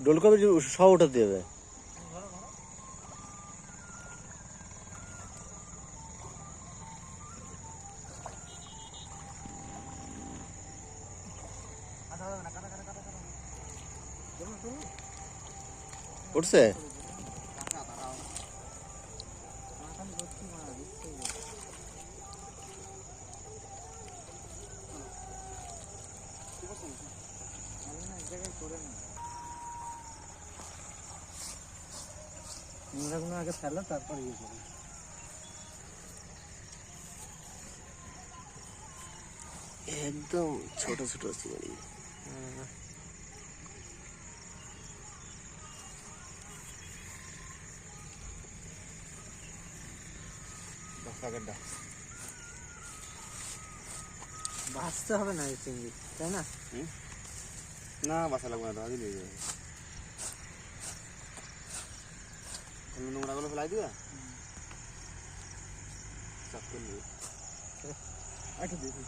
ডোল কবে সব ওঠাতে হবে। উঠছে আগে ফেলো তারপর ইয়ে করো। একদম ছোট ছোট চিংড়ি। বাঁচতে হবে না এই চিংড়ি, তাই না? না বাসা লাগবে না, আগে নিয়ে যাবে। নোংরাগুলো ফেলাই দিবা, চাপ করে নিবে। আচ্ছা দেখি